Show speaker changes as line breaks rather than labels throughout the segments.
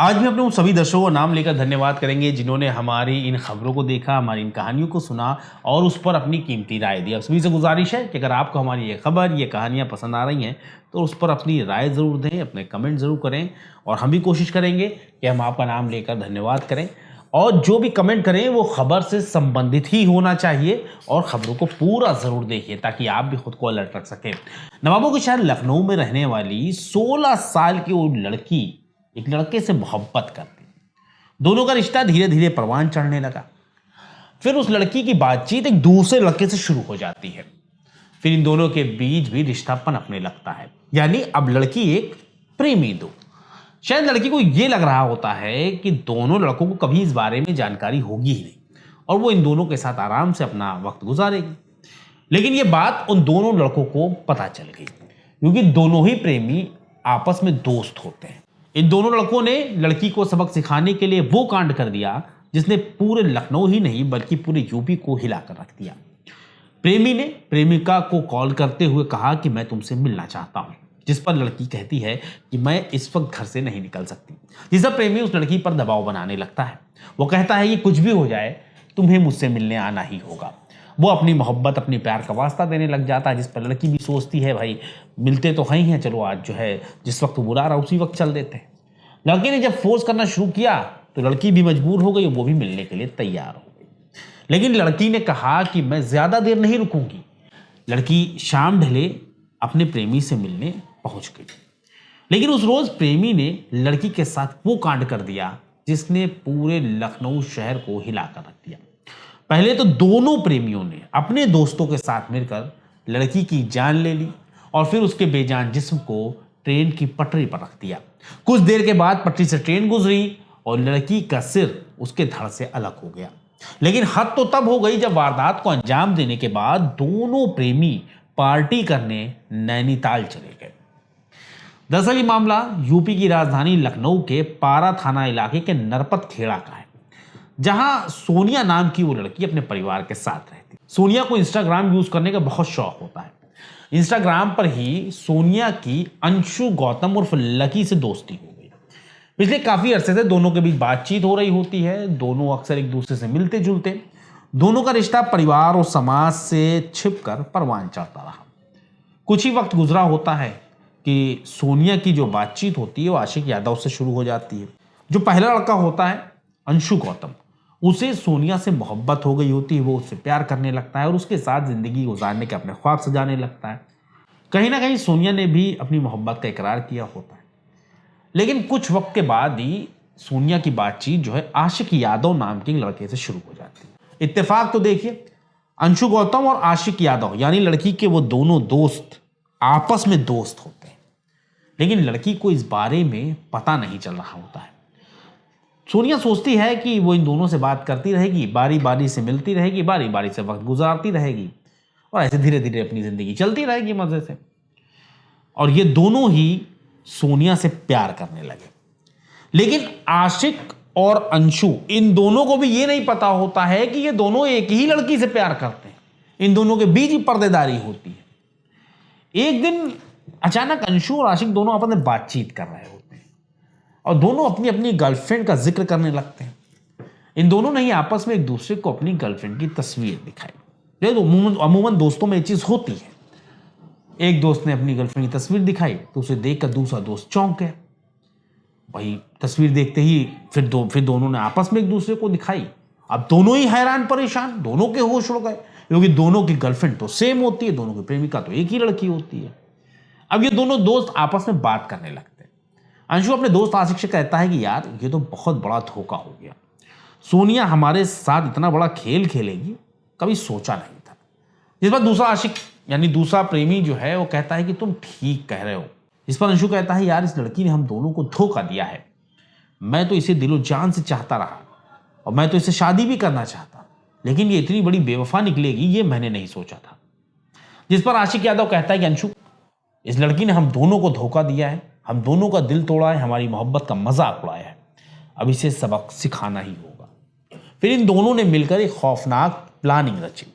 आज भी अपने उन सभी दर्शकों का नाम लेकर धन्यवाद करेंगे जिन्होंने हमारी इन खबरों को देखा, हमारी इन कहानियों को सुना और उस पर अपनी कीमती राय दी। अब सभी से गुजारिश है कि अगर आपको हमारी ये खबर, ये कहानियाँ पसंद आ रही हैं तो उस पर अपनी राय ज़रूर दें, अपने कमेंट ज़रूर करें और हम भी कोशिश करेंगे कि हम आपका नाम लेकर धन्यवाद करें। और जो भी कमेंट करें वो खबर से संबंधित ही होना चाहिए और खबरों को पूरा ज़रूर देखिए ताकि आप भी खुद को अलर्ट रख सकें। नवाबों के शहर लखनऊ में रहने वाली 16 साल की वो लड़की एक लड़के से मोहब्बत करती। दोनों का रिश्ता धीरे धीरे परवान चढ़ने लगा। फिर उस लड़की की बातचीत एक दूसरे लड़के से शुरू हो जाती है। फिर इन दोनों के बीच भी रिश्ता पनपने लगता है, यानी अब लड़की एक प्रेमी दो। शायद लड़की को यह लग रहा होता है कि दोनों लड़कों को कभी इस बारे में जानकारी होगी ही नहीं और वो इन दोनों के साथ आराम से अपना वक्त गुजारेगी। लेकिन ये बात उन दोनों लड़कों को पता चल गई क्योंकि दोनों ही प्रेमी आपस में दोस्त होते हैं। इन दोनों लड़कों ने लड़की को सबक सिखाने के लिए वो कांड कर दिया जिसने पूरे लखनऊ ही नहीं बल्कि पूरे यूपी को हिलाकर रख दिया। प्रेमी ने प्रेमिका को कॉल करते हुए कहा कि मैं तुमसे मिलना चाहता हूं, जिस पर लड़की कहती है कि मैं इस वक्त घर से नहीं निकल सकती। जिस पर प्रेमी उस लड़की पर दबाव बनाने लगता है। वो कहता है कि कुछ भी हो जाए तुम्हें मुझसे मिलने आना ही होगा। वो अपनी मोहब्बत, अपनी प्यार का वास्ता देने लग जाता है, जिस पर लड़की भी सोचती है भाई मिलते तो ही हैं, चलो आज जो है जिस वक्त बुला रहा उसी वक्त चल देते हैं। लड़के ने जब फोर्स करना शुरू किया तो लड़की भी मजबूर हो गई, वो भी मिलने के लिए तैयार हो गई। लेकिन लड़की ने कहा कि मैं ज्यादा देर नहीं रुकूंगी। लड़की शाम ढले अपने प्रेमी से मिलने पहुंच गई। लेकिन उस रोज प्रेमी ने लड़की के साथ वो कांड कर दिया जिसने पूरे लखनऊ शहर को हिलाकर रख दिया। पहले तो दोनों प्रेमियों ने अपने दोस्तों के साथ मिलकर लड़की की जान ले ली और फिर उसके बेजान जिस्म को ट्रेन की पटरी पर रख दिया। कुछ देर के बाद पटरी से ट्रेन गुजरी और लड़की का सिर उसके धड़ से अलग हो गया। लेकिन हद तो तब हो गई जब वारदात को अंजाम देने के बाद दोनों प्रेमी पार्टी करने नैनीताल चले गए। दरअसल ये मामला यूपी की राजधानी लखनऊ के पारा थाना इलाके के नरपत खेड़ा का है, जहां सोनिया नाम की वो लड़की अपने परिवार के साथ रहती। सोनिया को इंस्टाग्राम यूज करने का बहुत शौक होता है। इंस्टाग्राम पर ही सोनिया की अंशु गौतम उर्फ लकी से दोस्ती हो गई। पिछले काफी अरसे से दोनों के बीच बातचीत हो रही होती है। दोनों अक्सर एक दूसरे से मिलते जुलते। दोनों का रिश्ता परिवार और समाज से छिपकर परवान चढ़ता रहा। कुछ ही वक्त गुजरा होता है कि सोनिया की जो बातचीत होती है वो आशिक यादव से शुरू हो जाती है। जो पहला लड़का होता है अंशु गौतम, उसे सोनिया से मोहब्बत हो गई होती है। वो उससे प्यार करने लगता है और उसके साथ जिंदगी गुजारने के अपने ख्वाब सजाने लगता है। कहीं ना कहीं सोनिया ने भी अपनी मोहब्बत का इकरार किया होता है। लेकिन कुछ वक्त के बाद ही सोनिया की बातचीत जो है आशिक यादव नाम के लड़के से शुरू हो जाती है। इत्तेफाक तो देखिए, अंशु गौतम और आशिक यादव यानी लड़की के वो दोनों दोस्त आपस में दोस्त होते हैं। लेकिन लड़की को इस बारे में पता नहीं चल रहा होता है। सोनिया सोचती है कि वो इन दोनों से बात करती रहेगी, बारी बारी से मिलती रहेगी, बारी बारी से वक्त गुजारती रहेगी और ऐसे धीरे धीरे अपनी जिंदगी चलती रहेगी मजे से। और ये दोनों ही सोनिया से प्यार करने लगे। लेकिन आशिक और अंशु, इन दोनों को भी ये नहीं पता होता है कि ये दोनों एक ही लड़की से प्यार करते हैं। इन दोनों के बीच ही पर्देदारी होती है। एक दिन अचानक अंशु और आशिक दोनों आपस में बातचीत कर रहे होते हैं और दोनों अपनी अपनी गर्लफ्रेंड का जिक्र करने लगते हैं। इन दोनों ने ही आपस में एक दूसरे को अपनी गर्लफ्रेंड की तस्वीर दिखाई। तो अमूमन दोस्तों में ये चीज होती है। एक दोस्त ने अपनी गर्लफ्रेंड की तस्वीर दिखाई तो उसे देखकर दूसरा दोस्त चौंक गया। वही तस्वीर देखते ही फिर दोनों ने आपस में एक दूसरे को दिखाई। अब दोनों ही हैरान परेशान, दोनों के होश उड़ गए क्योंकि दोनों की गर्लफ्रेंड तो सेम होती है, दोनों की प्रेमिका तो एक ही लड़की होती है। अब ये दोनों दोस्त आपस में बात करने लगते हैं। अंशु अपने दोस्त आशिक से कहता है कि यार ये तो बहुत बड़ा धोखा हो गया। सोनिया हमारे साथ इतना बड़ा खेल खेलेगी कभी सोचा नहीं था। जिस पर दूसरा आशिक यानी दूसरा प्रेमी जो है वो कहता है कि तुम ठीक कह रहे हो। इस पर अंशु कहता है यार इस लड़की ने हम दोनों को धोखा दिया है। मैं तो इसे दिलो जान से चाहता रहा और मैं तो इसे शादी भी करना चाहता, लेकिन ये इतनी बड़ी बेवफा निकलेगी ये मैंने नहीं सोचा था। जिस पर आशिक यादव कहता है कि अंशु इस लड़की ने हम दोनों को धोखा दिया है, हम दोनों का दिल तोड़ा है, हमारी मोहब्बत का मजाक उड़ाया है। अब इसे सबक सिखाना ही होगा। फिर इन दोनों ने मिलकर एक खौफनाक प्लानिंग रची।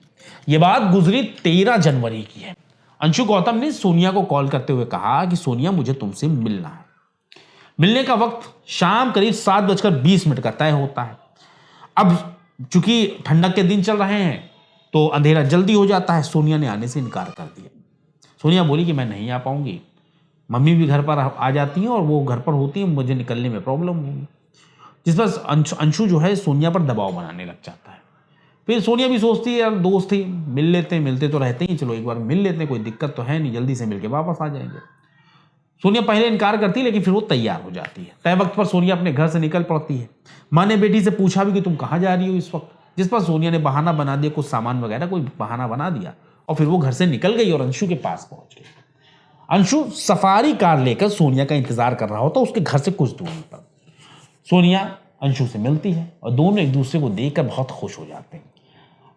ये बात गुजरी 13 जनवरी की है। अंशु गौतम ने सोनिया को कॉल करते हुए कहा कि सोनिया मुझे तुमसे मिलना है। मिलने का वक्त शाम करीब 7:20 का तय होता है। अब चूंकि ठंडक के दिन चल रहे हैं तो अंधेरा जल्दी हो जाता है। सोनिया ने आने से इनकार कर दिया। सोनिया बोली कि मैं नहीं आ पाऊंगी, मम्मी भी घर पर आ जाती हैं और वो घर पर होती हैं, मुझे निकलने में प्रॉब्लम होगी। जिस पर अंशु जो है सोनिया पर दबाव बनाने लग जाता है। फिर सोनिया भी सोचती है यार दोस्त ही, मिलते तो रहते ही, चलो एक बार मिल लेते हैं, कोई दिक्कत तो है नहीं, जल्दी से मिलके वापस आ जाएंगे। सोनिया पहले इनकार करती है लेकिन फिर वो तैयार हो जाती है। तय वक्त पर सोनिया अपने घर से निकल पड़ती है। माँ ने बेटी से पूछा भी कि तुम कहाँ जा रही हो इस वक्त, जिस पर सोनिया ने बहाना बना दिया, कुछ सामान वगैरह कोई बहाना बना दिया और फिर वो घर से निकल गई और अंशु के पास पहुंच गई। अंशु सफारी कार लेकर सोनिया का इंतजार कर रहा होता उसके घर से कुछ दूरी पर। सोनिया अंशु से मिलती है और दोनों एक दूसरे को देखकर बहुत खुश हो जाते हैं।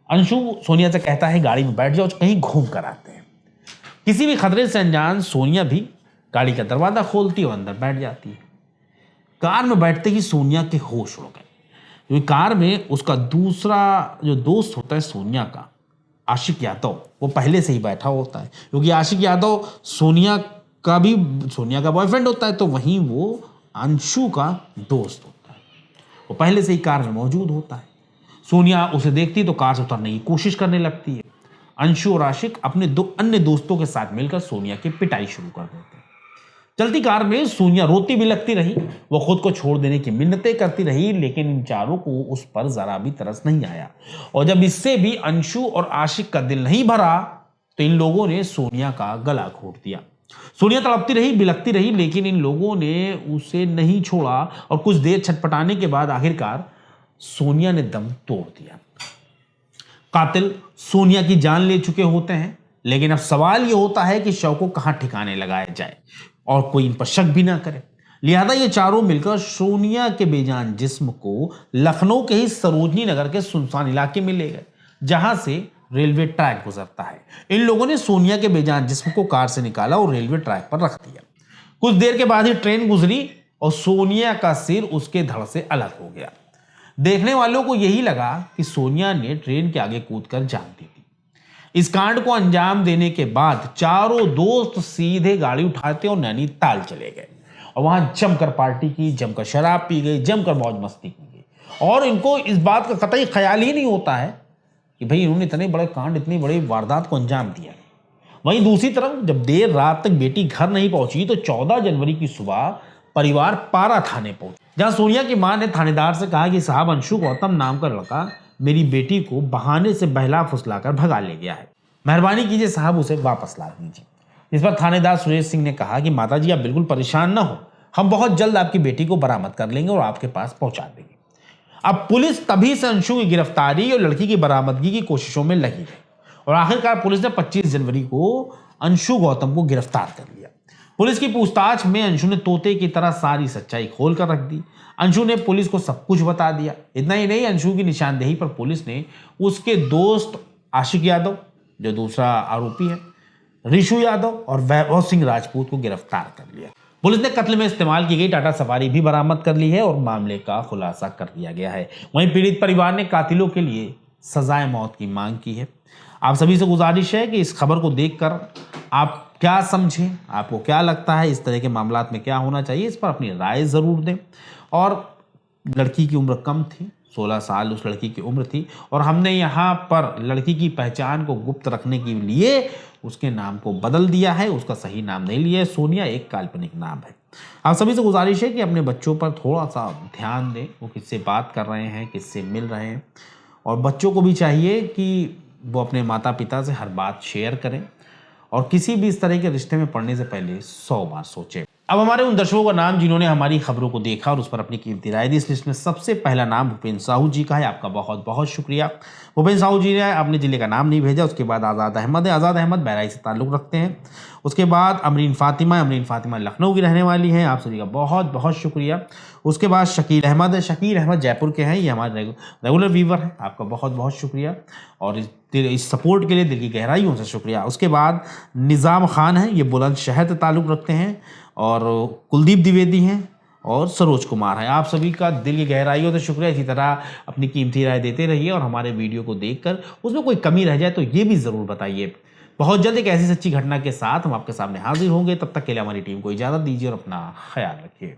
अंशु सोनिया से कहता है गाड़ी में बैठ जाओ, कहीं घूम कर आते हैं। किसी भी खतरे से अनजान सोनिया भी गाड़ी का दरवाजा खोलती और अंदर बैठ जाती है। कार में बैठते ही सोनिया के होश उड़ गए, क्योंकि कार में उसका दूसरा जो दोस्त होता है सोनिया का, आशिक यादव, वो पहले से ही बैठा होता है। क्योंकि आशिक यादव सोनिया का बॉयफ्रेंड होता है, तो वहीं वो अंशु का दोस्त होता है, वो पहले से ही कार में मौजूद होता है। सोनिया उसे देखती तो कार से उतरने की कोशिश करने लगती है। अंशु और आशिक अपने दो अन्य दोस्तों के साथ मिलकर सोनिया की पिटाई शुरू कर देते हैं। चलती कार में सोनिया रोती भी लगती रही, वो खुद को छोड़ देने की मिन्नतें करती रही, लेकिन इन चारों को उस पर जरा भी तरस नहीं आया। और जब इससे भी अंशु और आशिक का दिल नहीं भरा तो इन लोगों ने सोनिया का गला घोट दिया। सोनिया तड़पती रही, बिलखती रही, लेकिन इन लोगों ने उसे नहीं छोड़ा और कुछ देर छटपटाने के बाद आखिरकार सोनिया ने दम तोड़ दिया। कातिल सोनिया की जान ले चुके होते हैं, लेकिन अब सवाल यह होता है कि शव को कहां ठिकाने लगाया जाए और कोई इन पर शक भी ना करे। लिहाजा ये चारों मिलकर सोनिया के बेजान जिस्म को लखनऊ के ही सरोजनी नगर के सुनसान इलाके में ले गए, जहां से रेलवे ट्रैक गुजरता है। इन लोगों ने सोनिया के बेजान जिस्म को कार से निकाला और रेलवे ट्रैक पर रख दिया। कुछ देर के बाद ही ट्रेन गुजरी और सोनिया का सिर उसके धड़ से अलग हो गया। देखने वालों को यही लगा कि सोनिया ने ट्रेन के आगे कूदकर जान दी थी। इस कांड को अंजाम देने के बाद चारों दोस्त सीधे गाड़ी उठाते और नैनीताल चले गए और वहां जमकर पार्टी की, जमकर शराब पी गई, जमकर मौज मस्ती की गई। और इनको इस बात का कतई ख्याल ही नहीं होता है कि भाई इन्होंने इतने बड़े कांड, इतनी बड़ी वारदात को अंजाम दिया। वहीं दूसरी तरफ जब देर रात तक बेटी घर नहीं पहुंची तो 14 जनवरी की सुबह परिवार पारा थाने पहुंचा, जहां सोनिया की मां ने थानेदार से कहा कि साहब अंशु गौतम नाम का लड़का मेरी बेटी को बहाने से बहला फुसलाकर भगा ले गया है, मेहरबानी कीजिए साहब उसे वापस ला दीजिए। इस पर थानेदार सुरेश सिंह ने कहा कि माताजी आप बिल्कुल परेशान ना हो, हम बहुत जल्द आपकी बेटी को बरामद कर लेंगे और आपके पास पहुंचा देंगे। अब पुलिस तभी से अंशु की गिरफ्तारी और लड़की की बरामदगी की कोशिशों में लगी रही और आखिरकार पुलिस ने 25 जनवरी को अंशु गौतम को गिरफ्तार कर लिया। पुलिस की पूछताछ में अंशु ने तोते की तरह सारी सच्चाई खोल कर रख दी। अंशु ने पुलिस को सब कुछ बता दिया। इतना ही नहीं, अंशु की निशानदेही पर पुलिस ने उसके दोस्त आशिक यादव, जो दूसरा आरोपी है, रिशु यादव और वैभव सिंह राजपूत को गिरफ्तार कर लिया। पुलिस ने कत्ल में इस्तेमाल की गई टाटा सफारी भी बरामद कर ली है और मामले का खुलासा कर दिया गया है। वहीं पीड़ित परिवार ने कातिलों के लिए सजाए मौत की मांग की है। आप सभी से गुजारिश है कि इस खबर को देखकर आप क्या समझें, आपको क्या लगता है, इस तरह के मामलात में क्या होना चाहिए, इस पर अपनी राय ज़रूर दें। और लड़की की उम्र कम थी, 16 साल उस लड़की की उम्र थी और हमने यहाँ पर लड़की की पहचान को गुप्त रखने के लिए उसके नाम को बदल दिया है, उसका सही नाम नहीं लिया है। सोनिया एक काल्पनिक नाम है। आप सभी से गुजारिश है कि अपने बच्चों पर थोड़ा सा ध्यान दें, वो किससे बात कर रहे हैं, किससे मिल रहे हैं, और बच्चों को भी चाहिए कि वो अपने माता पिता से हर बात शेयर करें और किसी भी इस तरह के रिश्ते में पड़ने से पहले 100 बार सोचें। अब हमारे उन दर्शकों का नाम जिन्होंने हमारी खबरों को देखा और उस पर अपनी कीमती राय दी, इस लिस्ट में सबसे पहला नाम भूपेंद्र साहू जी का है। आपका बहुत बहुत शुक्रिया। भूपेंद्र साहू जी ने अपने जिले का नाम नहीं भेजा। उसके बाद आज़ाद अहमद है, आज़ाद अहमद बहराइच से ताल्लुक़ रखते हैं। उसके बाद अमरीन फातिमा लखनऊ की रहने वाली हैं। आप सभी का बहुत बहुत शुक्रिया। उसके बाद शकील अहमद है, शकील अहमद जयपुर के हैं, ये हमारे रेगुलर व्यूवर हैं। आपका बहुत बहुत शुक्रिया और इस सपोर्ट के लिए दिल की गहराइयों से शुक्रिया। उसके बाद निज़ाम खान हैं, ये बुलंदशहर से ताल्लुक़ रखते हैं, और कुलदीप द्विवेदी हैं और सरोज कुमार हैं। आप सभी का दिल की गहराइयों से शुक्रिया। इसी तरह अपनी कीमती राय देते रहिए और हमारे वीडियो को देखकर उसमें कोई कमी रह जाए तो ये भी ज़रूर बताइए। बहुत जल्द एक ऐसी सच्ची घटना के साथ हम आपके सामने हाजिर होंगे। तब तक के लिए हमारी टीम को इजाज़त दीजिए और अपना ख्याल रखिए।